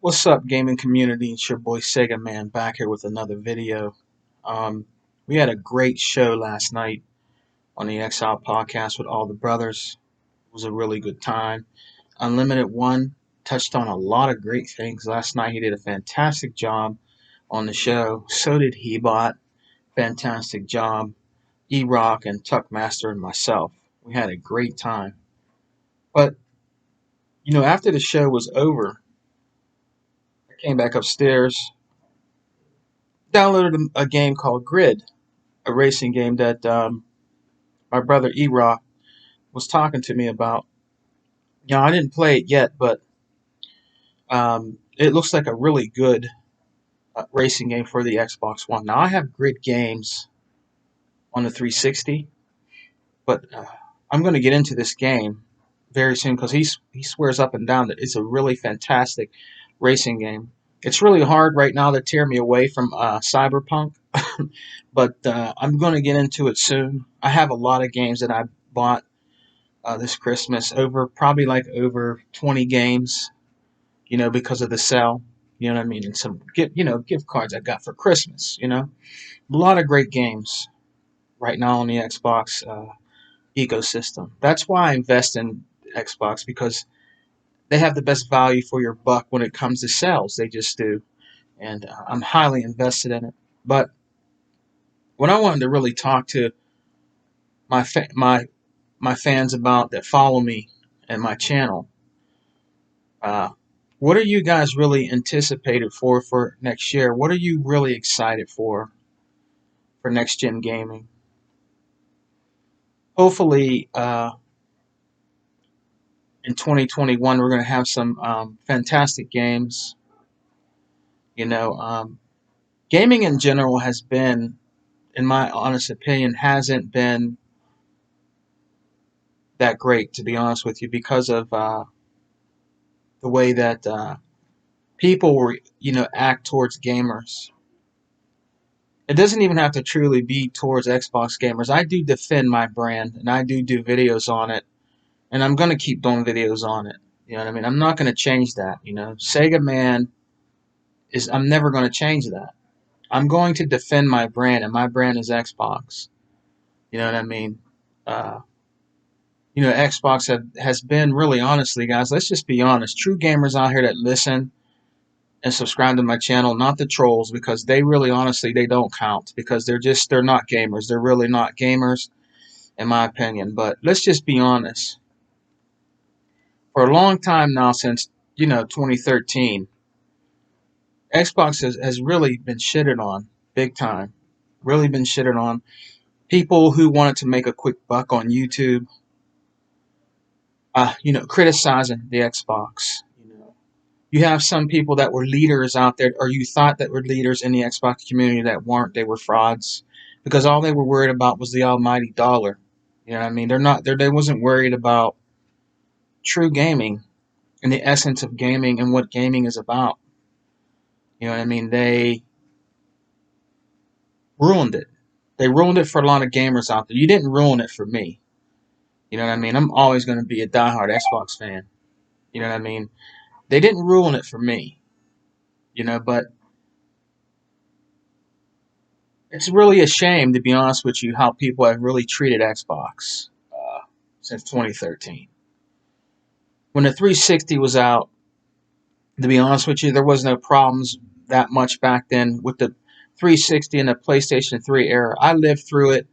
What's up, gaming community? It's your boy Sega Man back here with another video. Um, we had a great show last night on the Exile podcast with all the brothers. It was a really good time. Unlimited One touched on a lot of great things last night. He did a fantastic job on the show. So did Hebot. Fantastic job. E-Rock and Tuckmaster and myself. We had a great time. But, after the show was over, I came back upstairs, downloaded a game called Grid, a racing game that my brother E-Rock was talking to me about. I didn't play it yet, but it looks like a really good racing game for the Xbox One. Now, I have Grid games on the 360, but I'm going to get into this game very soon because he swears up and down that it's a really fantastic racing game. It's really hard right now to tear me away from Cyberpunk, but I'm going to get into it soon. I have a lot of games that I bought this Christmas, probably like over 20 games, because of the sale, you know what I mean, and some gift cards I got for Christmas, a lot of great games right now on the Xbox ecosystem. That's why I invest in Xbox, because they have the best value for your buck when it comes to sales. They just do, and I'm highly invested in it. But what I wanted to really talk to my fans about that follow me and my channel. Uh, what are you guys really anticipated for next year? What are you really excited for next gen gaming? Hopefully, in 2021, we're going to have some fantastic games. You know, um, Gaming in general has been, in my honest opinion, hasn't been that great, to be honest with you, because of the way that people, act towards gamers. It doesn't even have to truly be towards Xbox gamers. I do defend my brand, and I do videos on it, and I'm gonna keep doing videos on it. You know what I mean? I'm not gonna change that. Sega Man is. I'm never gonna change that. I'm going to defend my brand, and my brand is Xbox. You know what I mean? Uh, Xbox has been really, honestly, guys. Let's just be honest. True gamers out here that listen and subscribe to my channel, not the trolls, because they really, honestly, they don't count, because they're not gamers. They're really not gamers, in my opinion. But let's just be honest. For a long time now, since 2013, Xbox has really been shitted on big time. Really been shitted on. People who wanted to make a quick buck on YouTube, criticizing the Xbox. You have some people that were leaders out there, or you thought that were leaders in the Xbox community that weren't. They were frauds, because all they were worried about was the almighty dollar. You know what I mean? They wasn't worried about true gaming and the essence of gaming and what gaming is about. You know what I mean? They ruined it. They ruined it for a lot of gamers out there. You didn't ruin it for me. You know what I mean? I'm always going to be a diehard Xbox fan. You know what I mean? They didn't ruin it for me. But it's really a shame, to be honest with you, how people have really treated Xbox since 2013. When the 360 was out, to be honest with you, there was no problems that much back then with the 360 and the PlayStation 3 era. I lived through it.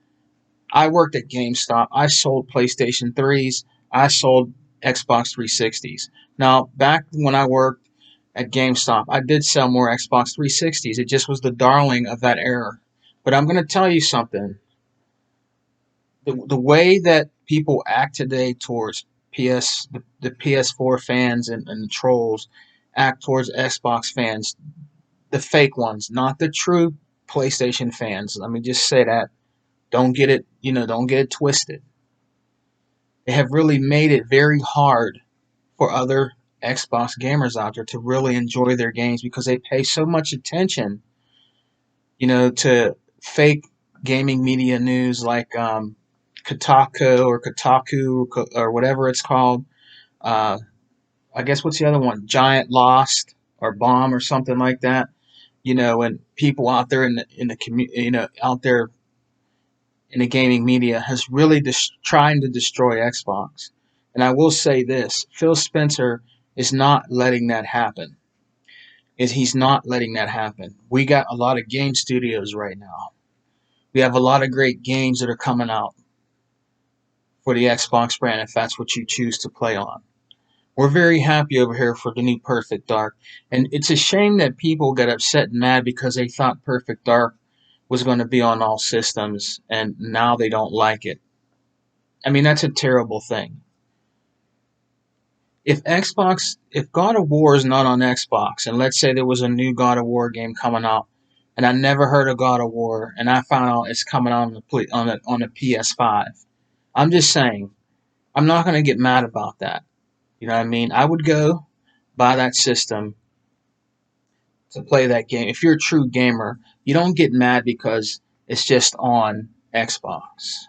I worked at GameStop. I sold PlayStation 3s. I sold Xbox 360s. Now, back when I worked at GameStop, I did sell more Xbox 360s. It just was the darling of that era. But I'm going to tell you something. The way that people act today towards the PS4 fans and the trolls act towards Xbox fans, the fake ones, not the true PlayStation fans. Let me just say that. Don't get it twisted. They have really made it very hard for other Xbox gamers out there to really enjoy their games, because they pay so much attention, to fake gaming media news like Kotaku or whatever it's called. Uh, I guess, what's the other one? Giant Lost. or bomb or something like that. And people out there in the community, out there in the gaming media has really trying to destroy Xbox. And I will say this: Phil Spencer is not letting that happen. He's not letting that happen. We got a lot of game studios right now. We have a lot of great games that are coming out for the Xbox brand if that's what you choose to play on. We're very happy over here for the new Perfect Dark. And it's a shame that people get upset and mad because they thought Perfect Dark was going to be on all systems and now they don't like it. I mean, that's a terrible thing. If God of War is not on Xbox, and let's say there was a new God of War game coming out, and I never heard of God of War, and I found out it's coming out on the PS5, I'm just saying, I'm not going to get mad about that. You know what I mean? I would go buy that system to play that game. If you're a true gamer, you don't get mad because it's just on Xbox.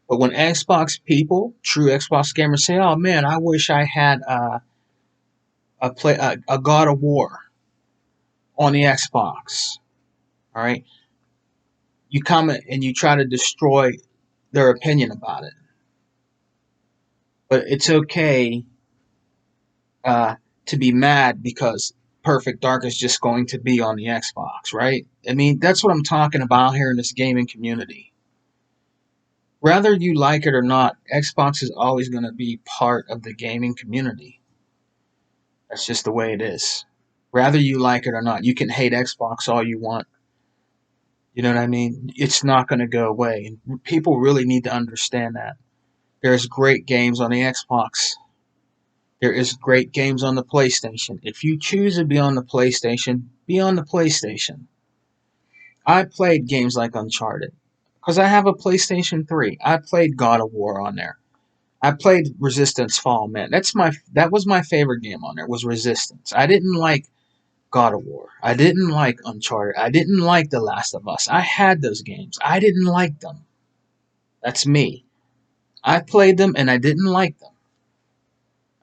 But when Xbox people, true Xbox gamers, say, "Oh man, I wish I had a God of War on the Xbox," all right, you comment and you try to destroy their opinion about it. But it's okay to be mad because Perfect Dark is just going to be on the Xbox, right? I mean, that's what I'm talking about here in this gaming community. Whether you like it or not, Xbox is always going to be part of the gaming community. That's just the way it is. Whether you like it or not, you can hate Xbox all you want. You know what I mean? It's not going to go away. And people really need to understand that. There's great games on the Xbox. There is great games on the PlayStation. If you choose to be on the PlayStation, be on the PlayStation. I played games like Uncharted because I have a PlayStation 3. I played God of War on there. I played Resistance Fall, man. That was my favorite game on there was Resistance. I didn't like God of War. I didn't like Uncharted. I didn't like The Last of Us. I had those games. I didn't like them. That's me. I played them and I didn't like them.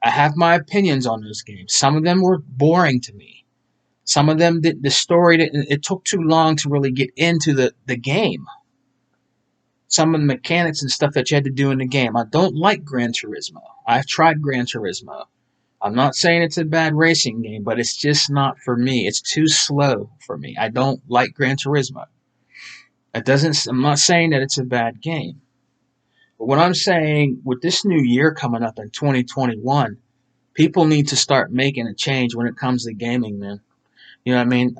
I have my opinions on those games. Some of them were boring to me. Some of them, the story, it took too long to really get into the game. Some of the mechanics and stuff that you had to do in the game. I don't like Gran Turismo. I've tried Gran Turismo. I'm not saying it's a bad racing game, but it's just not for me. It's too slow for me. I don't like Gran Turismo. I'm not saying that it's a bad game. But what I'm saying, with this new year coming up in 2021, people need to start making a change when it comes to gaming, man. You know what I mean?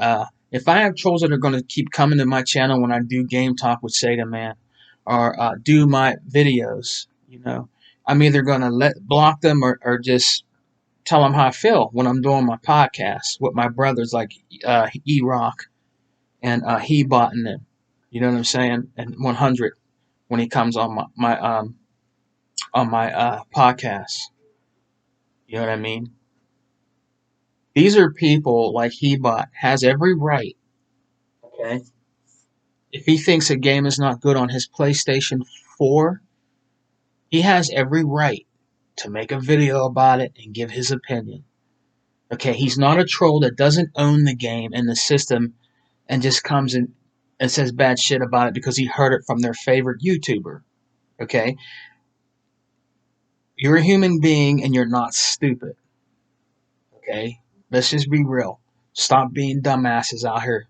If I have trolls that are going to keep coming to my channel when I do Game Talk with Sega, man, or do my videos, I'm either going to block them or just tell them how I feel when I'm doing my podcast with my brothers like E-Rock and He-Bot and them. You know what I'm saying? And 100 when he comes on my podcast. You know what I mean? These are people like He-Bot has every right. Okay. If he thinks a game is not good on his PlayStation 4, he has every right to make a video about it and give his opinion. Okay, he's not a troll that doesn't own the game and the system and just comes in and says bad shit about it because he heard it from their favorite YouTuber. Okay? You're a human being and you're not stupid. Okay? Let's just be real. Stop being dumbasses out here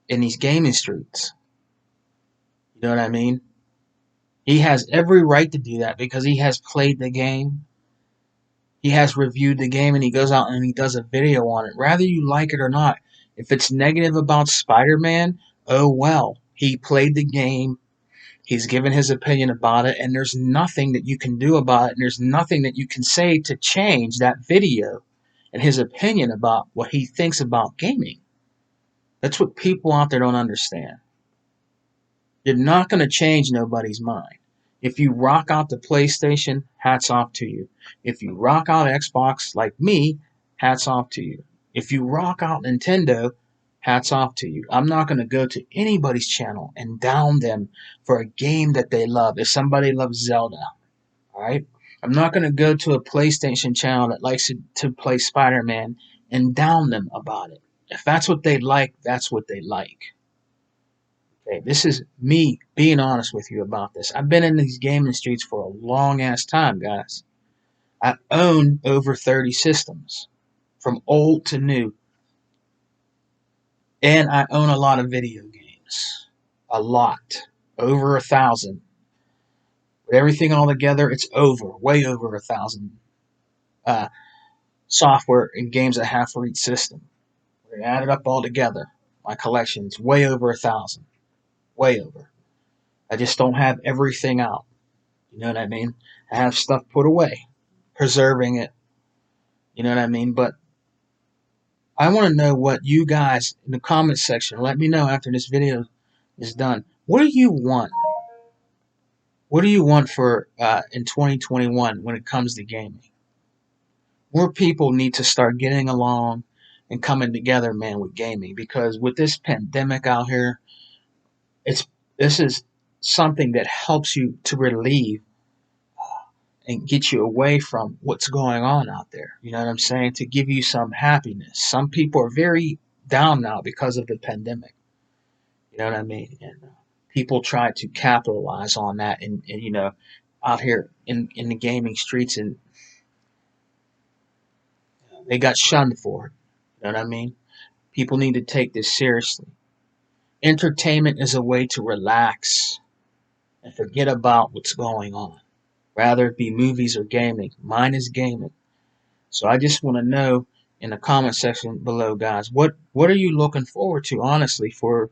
in these gaming streets. You know what I mean? He has every right to do that because he has played the game. He has reviewed the game and he goes out and he does a video on it. Whether you like it or not, if it's negative about Spider-Man, oh well. He played the game. He's given his opinion about it, and there's nothing that you can do about it, and there's nothing that you can say to change that video and his opinion about what he thinks about gaming. That's what people out there don't understand. You're not going to change nobody's mind. If you rock out the PlayStation, hats off to you. If you rock out Xbox like me, hats off to you. If you rock out Nintendo, hats off to you. I'm not going to go to anybody's channel and down them for a game that they love. If somebody loves Zelda, all right? I'm not going to go to a PlayStation channel that likes to play Spider-Man and down them about it. If that's what they like, that's what they like. Okay, this is me being honest with you about this. I've been in these gaming streets for a long ass time, guys. I own over 30 systems, from old to new, and I own a lot of video games. A lot. Over 1,000. With everything all together, it's way over 1,000 uh, software and games I have for each system. When I add it up all together, my collection's way over 1,000. Way over. I just don't have everything out. You know what I mean? I have stuff put away, preserving it. You know what I mean? But I want to know what you guys in the comment section, let me know after this video is done. What do you want? What do you want for in 2021 when it comes to gaming? More people need to start getting along and coming together, man, with gaming, because with this pandemic out here, this is something that helps you to relieve and get you away from what's going on out there. You know what I'm saying? To give you some happiness. Some people are very down now because of the pandemic. You know what I mean? And people try to capitalize on that, and you know, out here in the gaming streets, and they got shunned for it. You know what I mean? People need to take this seriously. Entertainment is a way to relax and forget about what's going on. Rather it be movies or gaming. Mine is gaming. So I just want to know in the comment section below, guys, what are you looking forward to, honestly, for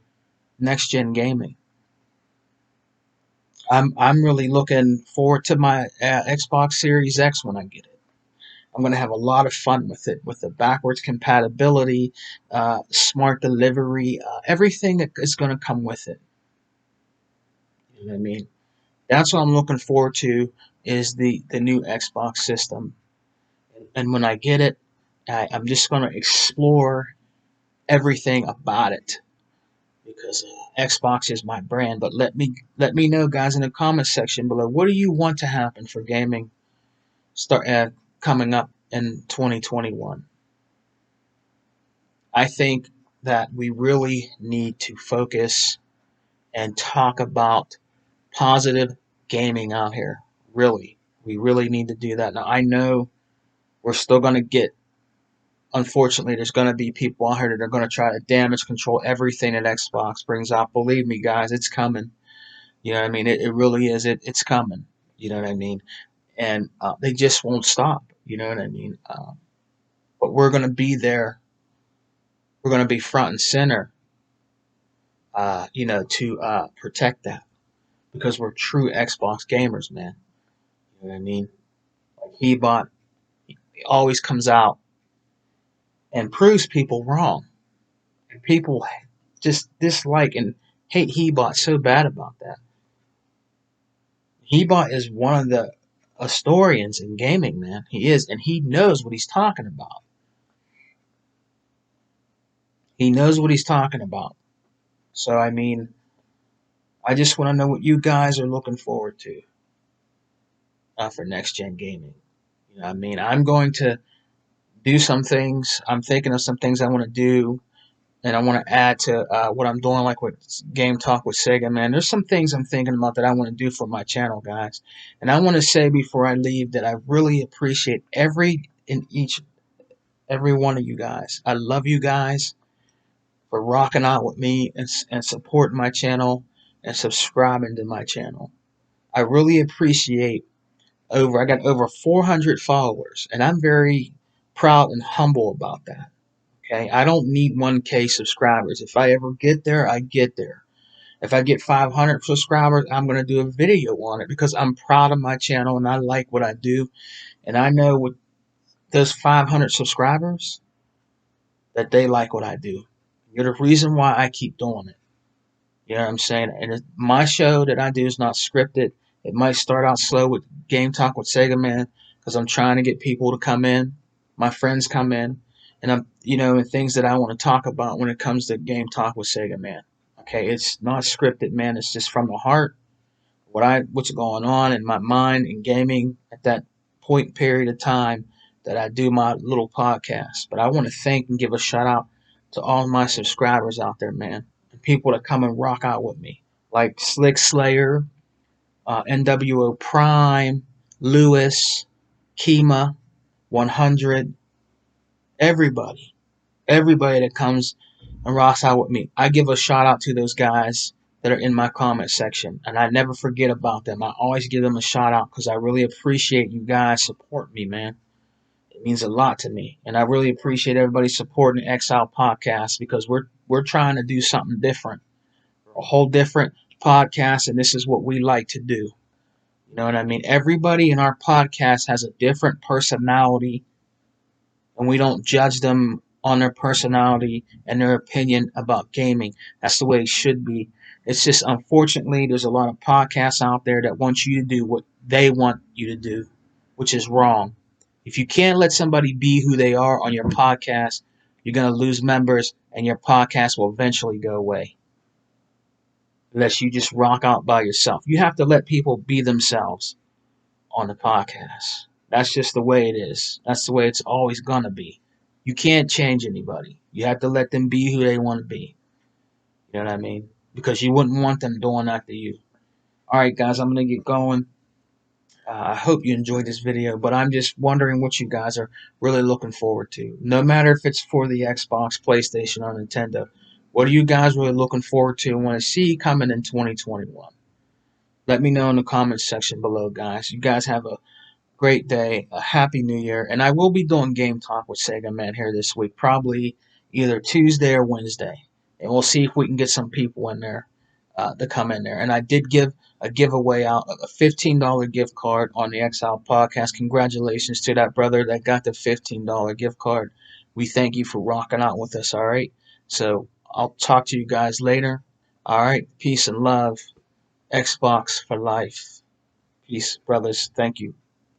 next gen gaming? I'm really looking forward to my Xbox Series X when I get it. I'm going to have a lot of fun with it, with the backwards compatibility, smart delivery, everything that is going to come with it. You know what I mean? That's what I'm looking forward to, is the new Xbox system. And when I get it, I'm just going to explore everything about it, because Xbox is my brand. But let me know, guys, in the comment section below, what do you want to happen for gaming start coming up in 2021? I think that we really need to focus and talk about positive gaming out here. Really, we really need to do that. Now I know we're still going to get, unfortunately, there's going to be people out here that are going to try to damage control everything that Xbox brings out. Believe me, guys, it's coming. You know what I mean? It really is. It's coming. You know what I mean? And they just won't stop. You know what I mean? But we're going to be there. We're going to be front and center, you know, to protect that, because we're true Xbox gamers, man. You know what I mean? Like Hebot, he always comes out and proves people wrong. And people just dislike and hate Hebot so bad about that. Hebot is one of the historians in gaming, man. He is, and he knows what he's talking about. He knows what he's talking about. So, I mean, I just want to know what you guys are looking forward to for next gen gaming. You know what I mean? I'm going to do some things. I'm thinking of some things I want to do, and I want to add to what I'm doing, like with Game Talk with Sega, man. There's some things I'm thinking about that I want to do for my channel, guys. And I want to say before I leave that I really appreciate every one of you guys. I love you guys for rocking out with me and supporting my channel and subscribing to my channel. I really appreciate I got over 400 followers, and I'm very proud and humble about that. Okay, I don't need 1K subscribers. If I ever get there, I get there. If I get 500 subscribers, I'm going to do a video on it, because I'm proud of my channel and I like what I do. And I know with those 500 subscribers that they like what I do. You're the reason why I keep doing it. You know what I'm saying? And my show that I do is not scripted. It might start out slow with Game Talk with Sega Man, because I'm trying to get people to come in, my friends come in, and I'm, you know, and things that I want to talk about when it comes to Game Talk with Sega Man. Okay, it's not scripted, man. It's just from the heart, what's going on in my mind in gaming at that point period of time, that I do my little podcast. But I want to thank and give a shout out to all my subscribers out there, man, and people that come and rock out with me, like Slick Slayer, NWO Prime, Lewis, Kima, 100, everybody, everybody that comes and rocks out with me. I give a shout out to those guys that are in my comment section, and I never forget about them. I always give them a shout out because I really appreciate you guys support me, man. It means a lot to me, and I really appreciate everybody supporting the Exile podcast because we're trying to do something different, a whole different podcast, and this is what we like to do. You know what I mean? Everybody in our podcast has a different personality, and we don't judge them on their personality and their opinion about gaming. That's the way it should be. It's just unfortunately there's a lot of podcasts out there that want you to do what they want you to do, which is wrong. If you can't let somebody be who they are on your podcast, you're going to lose members and your podcast will eventually go away. Unless you just rock out by yourself. You have to let people be themselves on the podcast. That's just the way it is. That's the way it's always going to be. You can't change anybody. You have to let them be who they want to be. You know what I mean? Because you wouldn't want them doing that to you. All right, guys, I'm going to get going. I hope you enjoyed this video, but I'm just wondering what you guys are really looking forward to. No matter if it's for the Xbox, PlayStation, or Nintendo, what are you guys really looking forward to and want to see coming in 2021? Let me know in the comments section below, guys. You guys have a great day, a happy new year, and I will be doing Game Talk with Sega Man here this week, probably either Tuesday or Wednesday, and we'll see if we can get some people in there to come in there. And I did give a giveaway out, a $15 gift card on the Exile podcast. Congratulations to that brother that got the $15 gift card. We thank you for rocking out with us, all right? So I'll talk to you guys later. All right, peace and love. Xbox for life. Peace, brothers. Thank you.